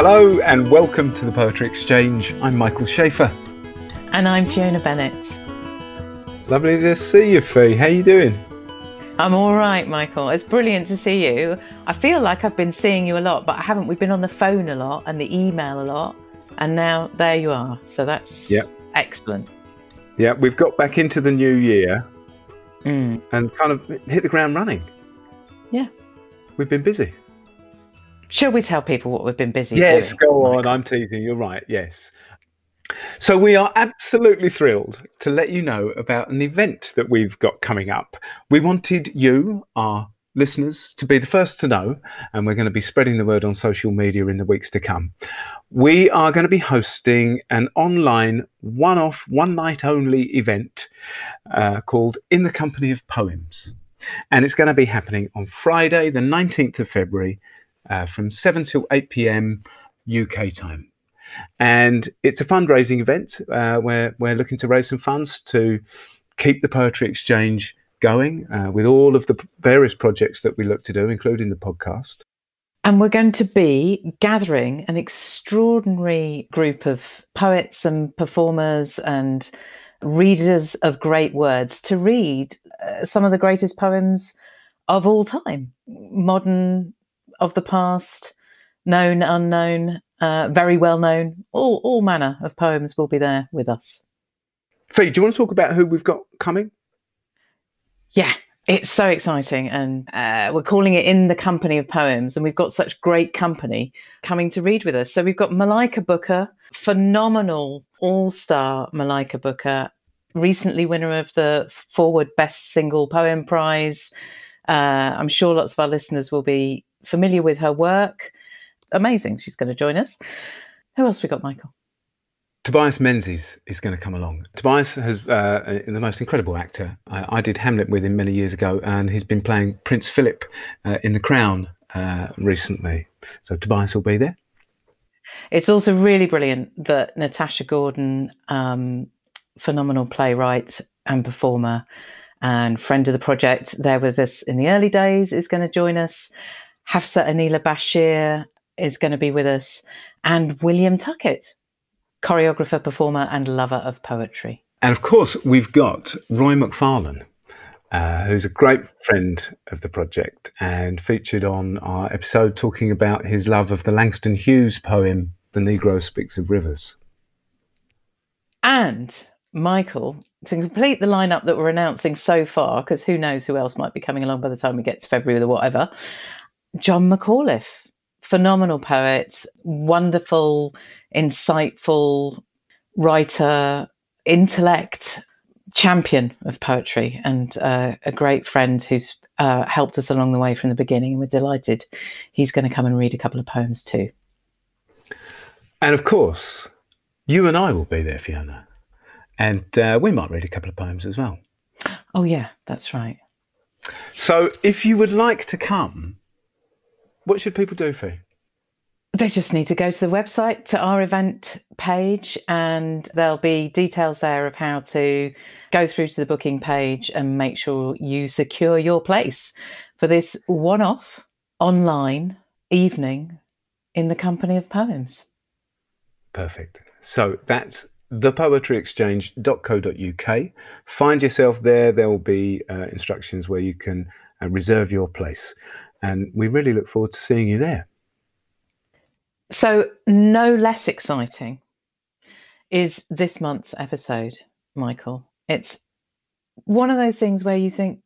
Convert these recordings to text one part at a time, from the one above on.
Hello and welcome to the Poetry Exchange. I'm Michael Schaefer. And I'm Fiona Bennett. Lovely to see you, Fee. How you doing? I'm all right, Michael. It's brilliant to see you. I feel like I've been seeing you a lot, but I haven't. We've been on the phone a lot and the email a lot. And now there you are. So that's excellent. Yeah, we've got back into the new year and kind of hit the ground running. Yeah. We've been busy. Shall we tell people what we've been busy doing? Yes, go on. Michael? I'm teasing. You're right. Yes. So we are absolutely thrilled to let you know about an event that we've got coming up. We wanted you, our listeners, to be the first to know, and we're going to be spreading the word on social media in the weeks to come. We are going to be hosting an online one-off, one-night-only event called In the Company of Poems. And it's going to be happening on Friday, the 19th of February, from 7 till 8 p.m. UK time. And it's a fundraising event where we're looking to raise some funds to keep the Poetry Exchange going with all of the various projects that we look to do, including the podcast. And we're going to be gathering an extraordinary group of poets and performers and readers of great words to read some of the greatest poems of all time, modern, of the past, known, unknown, very well known, all manner of poems will be there with us. Fee, do you want to talk about who we've got coming? Yeah, it's so exciting. And we're calling it In the Company of Poems. And we've got such great company coming to read with us. So we've got Malika Booker, phenomenal all-star Malika Booker, recently winner of the Forward Best Single Poem Prize. I'm sure lots of our listeners will be familiar with her work. Amazing. She's going to join us. Who else we got, Michael? Tobias Menzies is going to come along. Tobias is the most incredible actor. I did Hamlet with him many years ago, and he's been playing Prince Philip in The Crown recently. So Tobias will be there. It's also really brilliant that Natasha Gordon, phenomenal playwright and performer and friend of the project, there with us in the early days, is going to join us. Hafsa Anila Bashir is going to be with us, and William Tuckett, choreographer, performer and lover of poetry. And of course, we've got Roy McFarlane, who's a great friend of the project and featured on our episode talking about his love of the Langston Hughes poem, The Negro Speaks of Rivers. And Michael, to complete the lineup that we're announcing so far, because who knows who else might be coming along by the time we get to February or whatever, John McAuliffe, phenomenal poet, wonderful, insightful writer, intellect, champion of poetry, and a great friend who's helped us along the way from the beginning. And we're delighted he's going to come and read a couple of poems too. And of course, you and I will be there, Fiona. And we might read a couple of poems as well. Oh, yeah, that's right. So if you would like to come, what should people do, Fee? They just need to go to the website, to our event page, and there'll be details there of how to go through to the booking page and make sure you secure your place for this one-off online evening in the Company of Poems. Perfect. So that's thepoetryexchange.co.uk. Find yourself there. There will be instructions where you can reserve your place. And we really look forward to seeing you there. So no less exciting is this month's episode, Michael. It's one of those things where you think,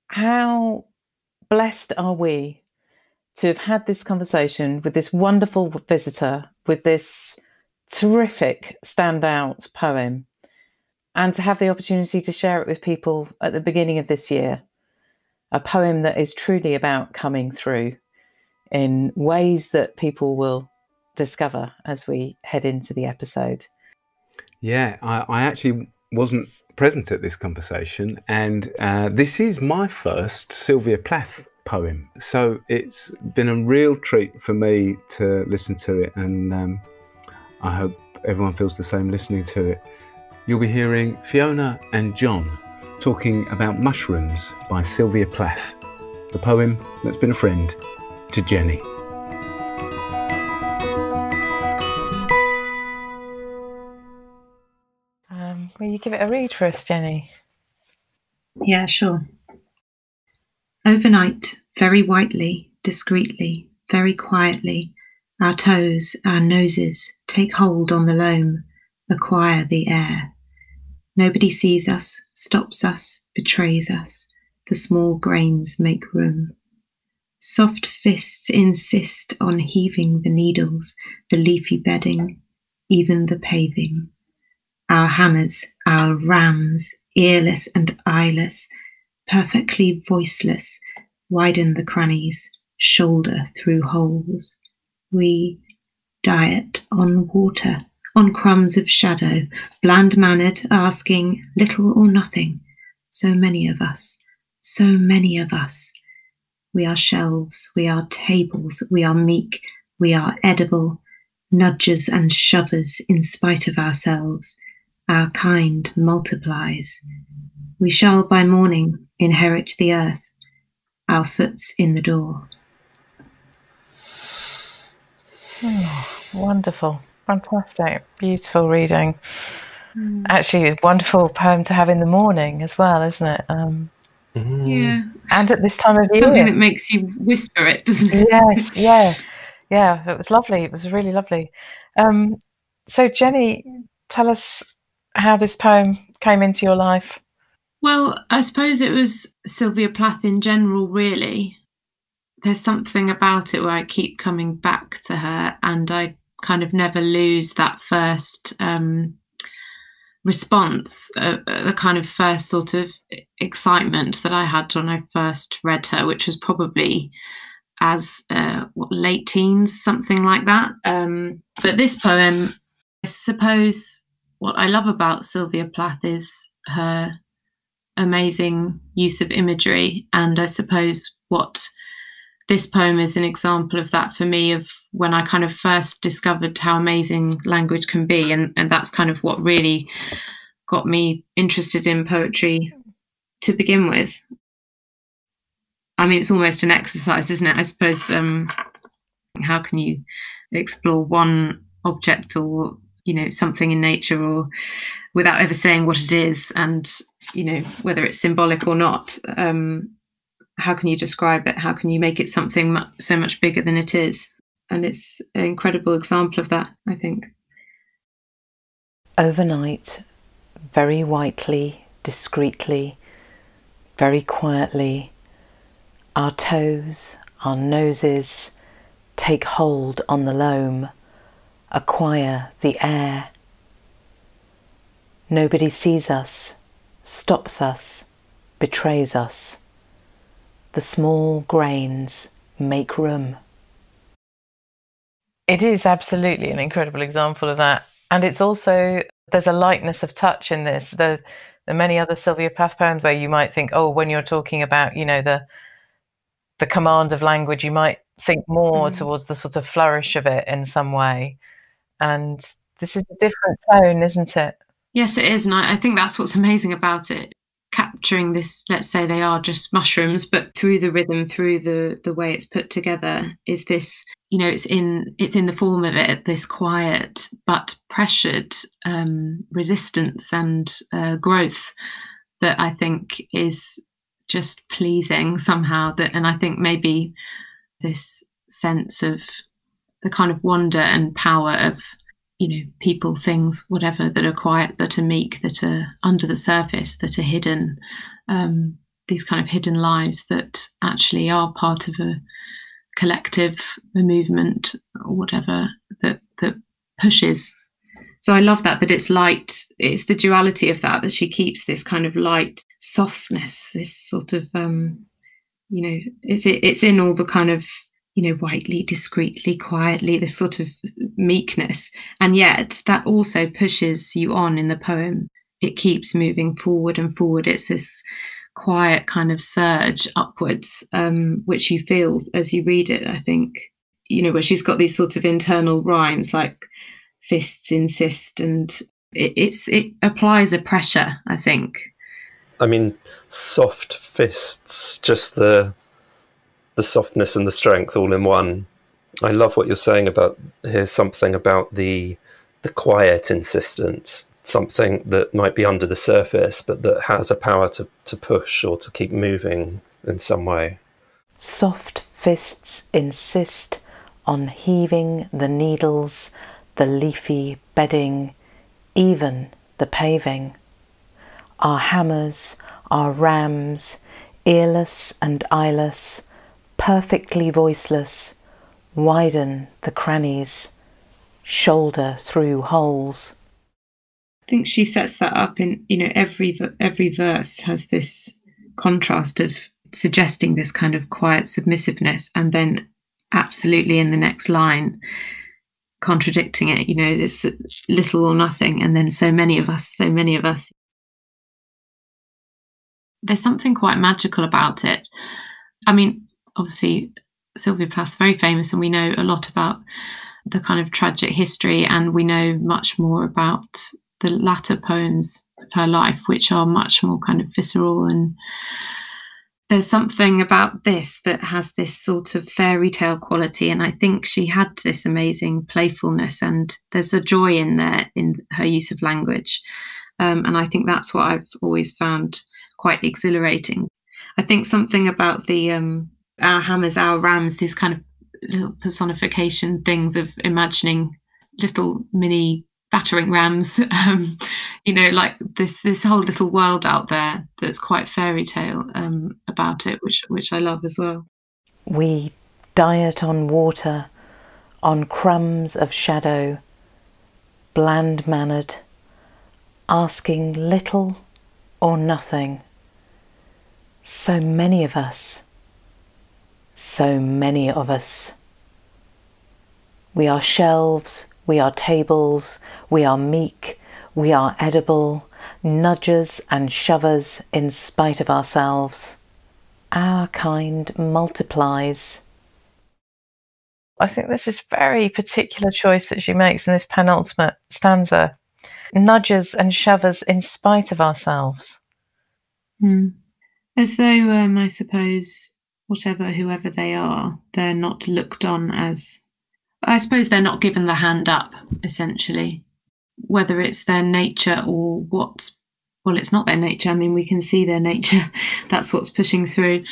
how blessed are we to have had this conversation with this wonderful visitor, with this terrific standout poem, and to have the opportunity to share it with people at the beginning of this year. A poem that is truly about coming through in ways that people will discover as we head into the episode. Yeah, I actually wasn't present at this conversation, and this is my first Sylvia Plath poem. So it's been a real treat for me to listen to it, and I hope everyone feels the same listening to it. You'll be hearing Fiona and John talking about Mushrooms by Sylvia Plath, the poem that's been a friend to Jenny. you give it a read for us, Jenny? Yeah, sure. Overnight, very whitely, discreetly, very quietly, our toes, our noses take hold on the loam, acquire the air. Nobody sees us, stops us, betrays us. The small grains make room. Soft fists insist on heaving the needles, the leafy bedding, even the paving. Our hammers, our rams, earless and eyeless, perfectly voiceless, widen the crannies, shoulder through holes. We diet on water, on crumbs of shadow, bland-mannered, asking little or nothing. So many of us, so many of us. We are shelves, we are tables, we are meek, we are edible, nudgers and shovers in spite of ourselves. Our kind multiplies. We shall by morning inherit the earth, our foot's in the door. Oh, wonderful, fantastic, beautiful reading. Actually, a wonderful poem to have in the morning as well, isn't it? Yeah. And at this time of year. Something that makes you whisper it, doesn't it? Yes, yeah, it was lovely. It was really lovely. So, Jenny, tell us how this poem came into your life. Well, I suppose it was Sylvia Plath in general, really. There's something about it where I keep coming back to her, and I kind of never lose that first response, the kind of first sort of excitement that I had when I first read her, which was probably as late teens, something like that. But this poem, I suppose what I love about Sylvia Plath is her amazing use of imagery, and I suppose what this poem is an example of that for me, of when I kind of first discovered how amazing language can be, and that's kind of what really got me interested in poetry to begin with. I mean, it's almost an exercise, isn't it? I suppose, how can you explore one object or, something in nature, or without ever saying what it is, and, whether it's symbolic or not, how can you describe it? How can you make it something so much bigger than it is? And it's an incredible example of that, I think. Overnight, very whitely, discreetly, very quietly, our toes, our noses take hold on the loam, acquire the air. Nobody sees us, stops us, betrays us. The small grains make room. It is absolutely an incredible example of that. And it's also, there's a lightness of touch in this. There are many other Sylvia Plath poems where you might think, oh, when you're talking about, the command of language, you might think more towards the sort of flourish of it in some way. And this is a different tone, isn't it? Yes, it is. And I think that's what's amazing about it. Capturing this, let's say they are just mushrooms, but through the rhythm, through the way it's put together, is this, it's in the form of it, this quiet but pressured resistance and growth that I think is just pleasing somehow. And I think maybe this sense of the kind of wonder and power of, people, things, whatever, that are quiet, that are meek, that are under the surface, that are hidden, these kind of hidden lives that actually are part of a collective, a movement, or whatever, that pushes. So I love that it's light. It's the duality of that she keeps this kind of light softness, this sort of, it's in all the kind of, whitely, discreetly, quietly, this sort of meekness. And yet that also pushes you on in the poem. It keeps moving forward and forward. It's this quiet kind of surge upwards, which you feel as you read it, I think, where she's got these sort of internal rhymes like fists insist, and it applies a pressure, I think. I mean, soft fists, just the softness and the strength all in one. I love what you're saying about, here's something about the quiet insistence, something that might be under the surface, but that has a power to push or to keep moving in some way. Soft fists insist on heaving the needles, the leafy bedding, even the paving. Our hammers, our rams, earless and eyeless, perfectly voiceless, widen the crannies, shoulder through holes. I think she sets that up in, every verse has this contrast of suggesting this kind of quiet submissiveness, and then absolutely in the next line contradicting it, this little or nothing, and then so many of us. There's something quite magical about it. I mean, obviously Sylvia Plath's very famous, and we know a lot about the kind of tragic history, and we know much more about the latter poems of her life, which are much more kind of visceral. And there's something about this that has this sort of fairy tale quality, and I think she had this amazing playfulness, and there's a joy in there in her use of language, and I think that's what I've always found quite exhilarating. I think something about the our hammers, our rams, these kind of little personification things of imagining little mini battering rams, like this whole little world out there that's quite fairy tale about it, which I love as well. We diet on water, on crumbs of shadow, bland-mannered, asking little or nothing. So many of us. We are shelves, we are tables, we are meek, we are edible, nudgers and shovers in spite of ourselves. Our kind multiplies. I think this is a very particular choice that she makes in this penultimate stanza. Nudgers and shovers in spite of ourselves. As though, I suppose, whoever they are, they're not looked on as... I suppose they're not given the hand up, essentially. Whether it's their nature or what... Well, it's not their nature. I mean, we can see their nature. That's what's pushing through.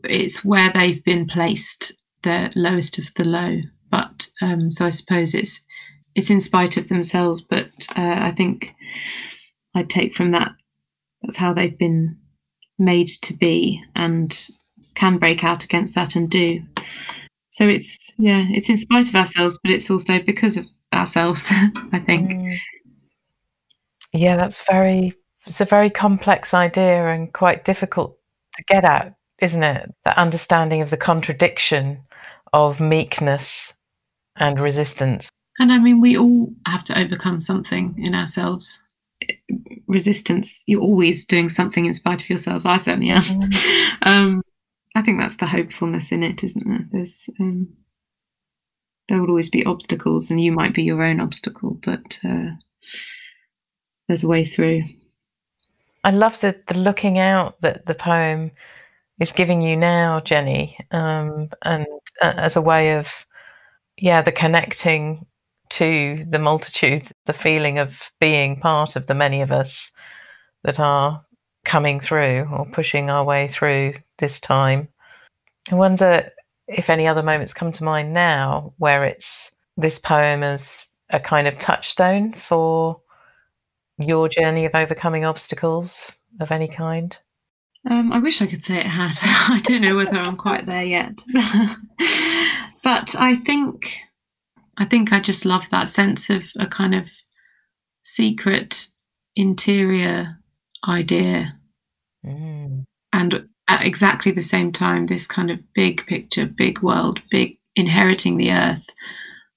It's where they've been placed, the lowest of the low. But so I suppose it's in spite of themselves. But I think I'd take from that, that's how they've been made to be, and can break out against that and do. So it's in spite of ourselves, but it's also because of ourselves, I think. Yeah, it's a very complex idea and quite difficult to get at, isn't it? The understanding of the contradiction of meekness and resistance. And I mean, we all have to overcome something in ourselves. Resistance, you're always doing something in spite of yourselves. I certainly am. I think that's the hopefulness in it, isn't there? There will always be obstacles, and you might be your own obstacle, but there's a way through. I love the looking out that the poem is giving you now, Jenny, and as a way of, the connecting to the multitude, the feeling of being part of the many of us that are coming through or pushing our way through this time. I wonder if any other moments come to mind now where it's this poem as a kind of touchstone for your journey of overcoming obstacles of any kind. I wish I could say it had. I don't know whether I'm quite there yet. But I think I just love that sense of a kind of secret interior idea. And at exactly the same time, this kind of big picture, big world, big inheriting the earth.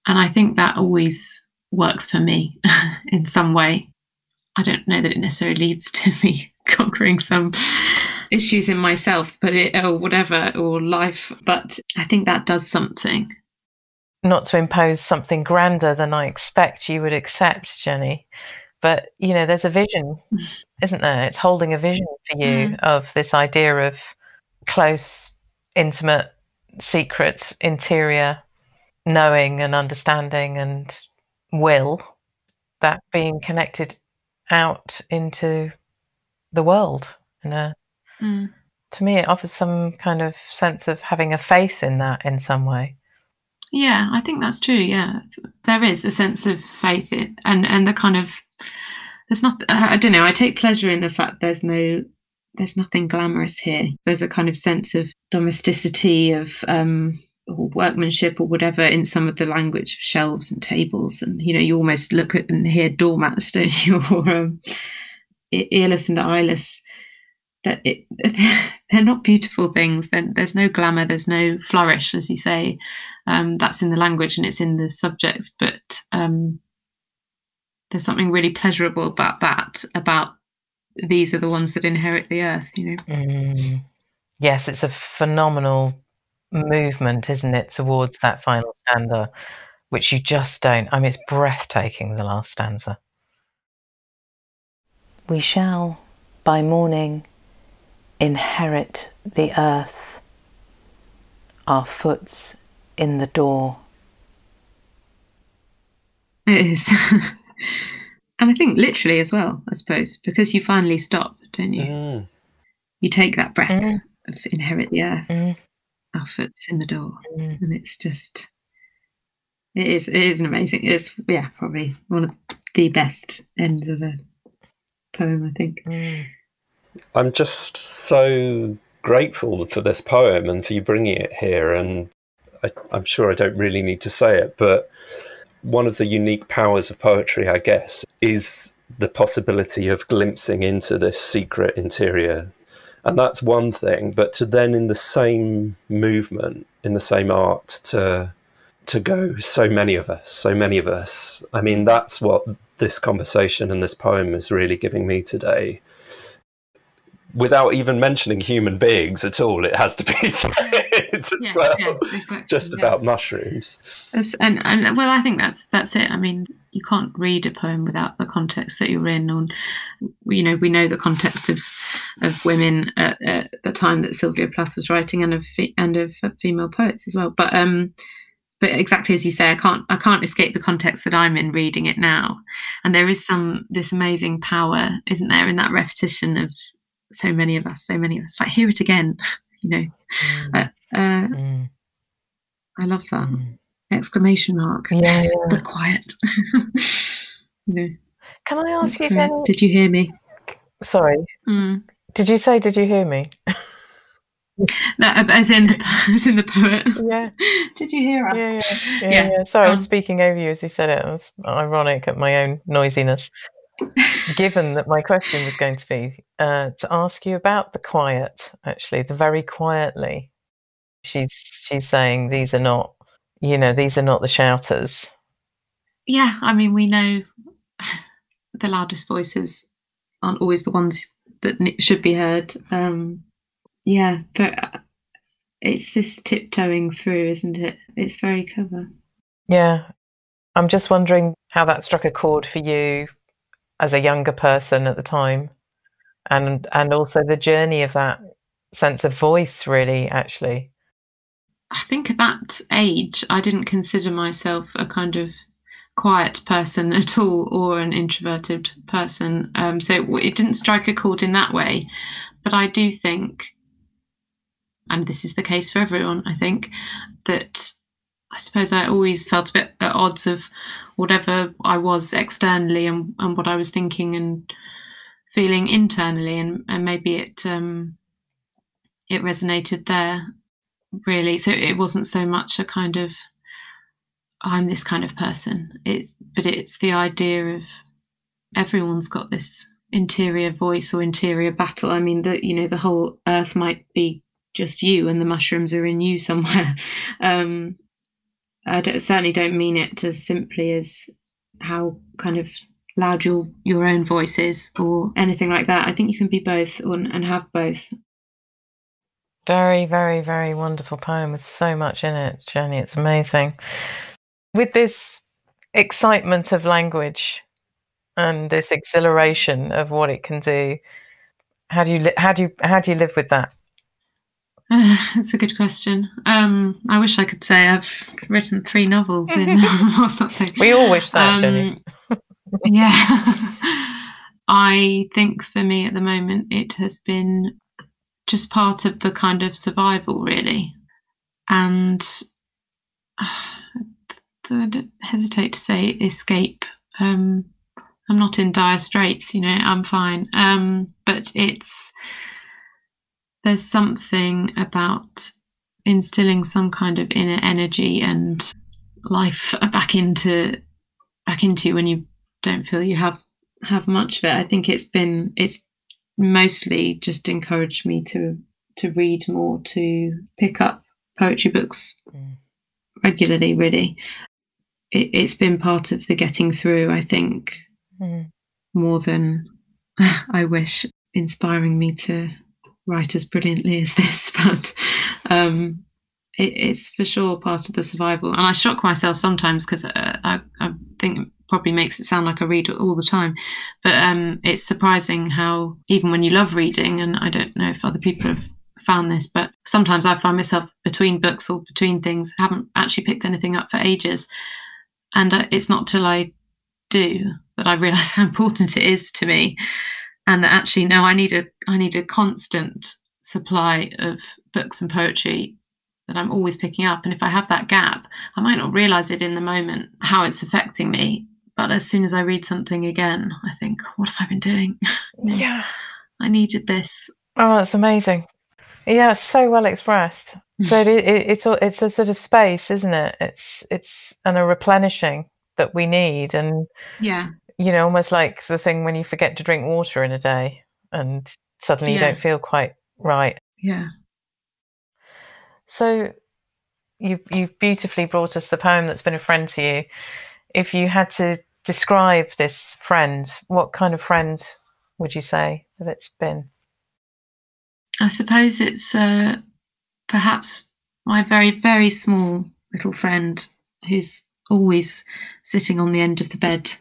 And I think that always works for me in some way. I don't know that it necessarily leads to me conquering some issues in myself, or whatever, or life. But I think that does something. Not to impose something grander than I expect you would accept, Jenny, but, there's a vision, isn't there? It's holding a vision for you of this idea of close, intimate, secret, interior knowing and understanding and will. that being connected out into the world. And to me, it offers some kind of sense of having a faith in that in some way. Yeah, I think that's true. Yeah, there is a sense of faith and the kind of, there's not, I don't know, I take pleasure in the fact there's nothing glamorous here. There's a kind of sense of domesticity, of or workmanship or whatever in some of the language of shelves and tables, and you almost look at and hear doormats, don't you? Or earless and eyeless. That they're not beautiful things. There's no glamour, there's no flourish, as you say. That's in the language and it's in the subjects, but there's something really pleasurable about that. About these are the ones that inherit the earth. Yes, it's a phenomenal movement, isn't it, towards that final stanza, which you just don't. I mean, it's breathtaking, the last stanza. We shall, by morning, inherit the earth, our foot's in the door. It is. And I think literally as well, I suppose, because you finally stop, don't you? You take that breath of inherit the earth, our foot's in the door. And it's just, it is an amazing, it's probably one of the best ends of a poem, I think. I'm just so grateful for this poem and for you bringing it here. And I'm sure I don't really need to say it, but one of the unique powers of poetry, I guess, is the possibility of glimpsing into this secret interior. And that's one thing, but to then in the same movement, in the same art, to go so many of us. I mean, that's what this conversation and this poem is really giving me today. Without even mentioning human beings at all, it has to be said just about mushrooms. And well, I think that's it. I mean, you can't read a poem without the context that you're in. On, we know the context of women at the time that Sylvia Plath was writing, and of female poets as well. But exactly as you say, I can't escape the context that I'm in reading it now. And there is this amazing power, isn't there, in that repetition of so many of us. Like, hear it again, I love that exclamation mark. But quiet. Can I ask you, Jenny? Did you hear me? Sorry. Did you say, did you hear me? No, as in the poet. Yeah. Did you hear us? Yeah. Sorry, I was speaking over you as you said it. I was ironic at my own noisiness. Given that my question was going to be to ask you about the quiet, actually, the very quietly. She's saying these are not the shouters. Yeah, I mean, we know the loudest voices aren't always the ones that should be heard. But it's this tiptoeing through, isn't it? It's very clever. Yeah, I'm just wondering how that struck a chord for you as a younger person at the time, and also the journey of that sense of voice, really, actually. I think at that age, I didn't consider myself a kind of quiet person at all, or an introverted person. So it didn't strike a chord in that way. But I do think, and this is the case for everyone, I think, that I suppose I always felt a bit at odds of whatever I was externally and what I was thinking and feeling internally, and maybe it resonated there, really. So it wasn't so much a kind of I'm this kind of person. But it's the idea of everyone's got this interior voice or interior battle. I mean, the whole earth might be just you, and the mushrooms are in you somewhere. I certainly don't mean it as simply as how kind of loud your own voice is or anything like that. I think you can be both and have both. Very, very, very wonderful poem with so much in it, Jenny. It's amazing. With this excitement of language and this exhilaration of what it can do, how do you live with that? That's a good question. I wish I could say I've written 3 novels in or something. We all wish that, Jenny. Yeah. I think for me at the moment, it has been just part of the kind of survival, really. And I hesitate to say escape. I'm not in dire straits, I'm fine. But there's something about instilling some kind of inner energy and life back into you when you don't feel you have much of it. I think it's mostly just encouraged me to read more, to pick up poetry books regularly, really. It's been part of the getting through, I think, more than I wish, inspiring me to write as brilliantly as this. But it's for sure part of the survival. And I shock myself sometimes because I think it probably makes it sound like I read all the time. But it's surprising how, even when you love reading, and I don't know if other people have found this, but sometimes I find myself between books or between things, haven't actually picked anything up for ages. And it's not till I do that I realise how important it is to me. And that actually, no, I need a constant supply of books and poetry that I'm always picking up. And if I have that gap, I might not realise it in the moment, how it's affecting me. But as soon as I read something again, I think, what have I been doing? Yeah. I needed this. Oh, that's amazing. Yeah, it's so well expressed. So it's a sort of space, isn't it? It's a replenishing that we need. And yeah, almost like the thing when you forget to drink water in a day and suddenly you don't feel quite right. Yeah. So you've beautifully brought us the poem that's been a friend to you. If you had to describe this friend, what kind of friend would you say that it's been? I suppose it's perhaps my very, very small little friend who's always sitting on the end of the bed,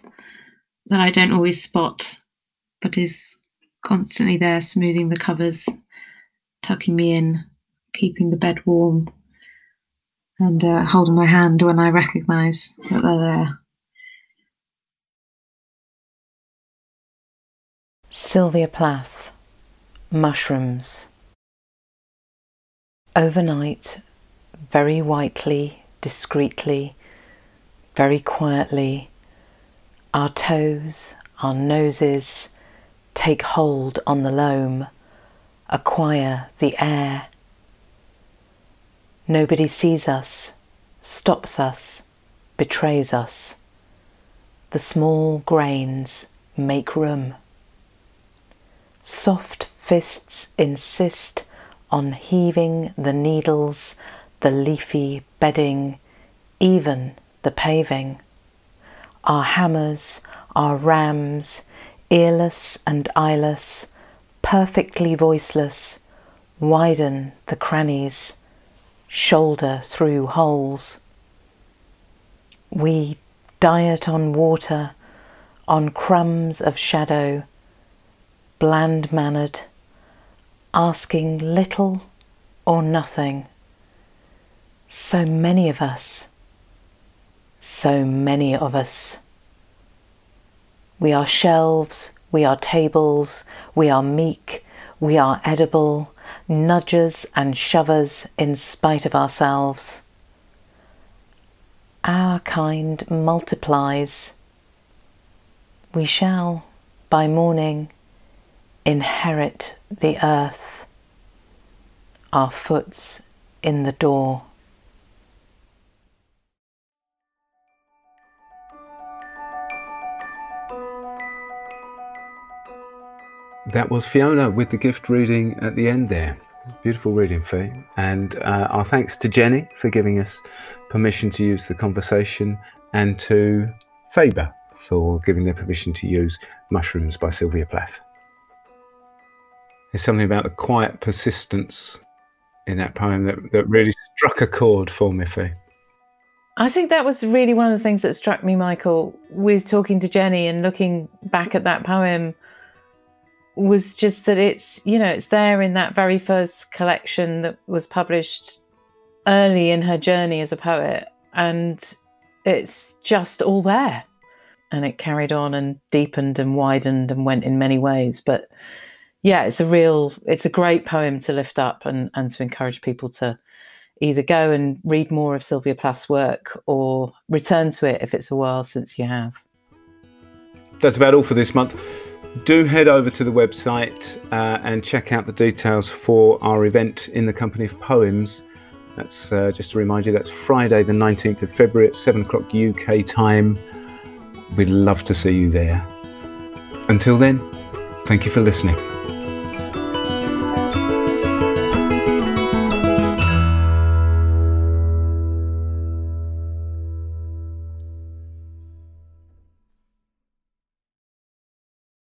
that I don't always spot, but is constantly there, smoothing the covers, tucking me in, keeping the bed warm, and holding my hand when I recognise that they're there. Sylvia Plath, Mushrooms. Overnight, very whitely, discreetly, very quietly, our toes, our noses take hold on the loam, acquire the air. Nobody sees us, stops us, betrays us. The small grains make room. Soft fists insist on heaving the needles, the leafy bedding, even the paving. Our hammers, our rams, earless and eyeless, perfectly voiceless, widen the crannies, shoulder through holes. We diet on water, on crumbs of shadow, bland-mannered, asking little or nothing. So many of us. So many of us. We are shelves, we are tables, we are meek, we are edible, nudgers and shovers in spite of ourselves. Our kind multiplies. We shall, by morning, inherit the earth, our foot's in the door. That was Fiona with the gift reading at the end there. Beautiful reading, Fee. And our thanks to Jenny for giving us permission to use the conversation, and to Faber for giving their permission to use Mushrooms by Sylvia Plath. There's something about the quiet persistence in that poem that really struck a chord for me, Fee. I think that was really one of the things that struck me, Michael, with talking to Jenny and looking back at that poem, was just that it's there in that very first collection that was published early in her journey as a poet, and it's just all there. and it carried on and deepened and widened and went in many ways. But yeah, it's a great poem to lift up and to encourage people to either go and read more of Sylvia Plath's work or return to it if it's a while since you have. That's about all for this month. Do head over to the website and check out the details for our event in the Company of Poems. That's just to remind you, that's Friday the 19th of February at 7 o'clock UK time. We'd love to see you there. Until then, thank you for listening.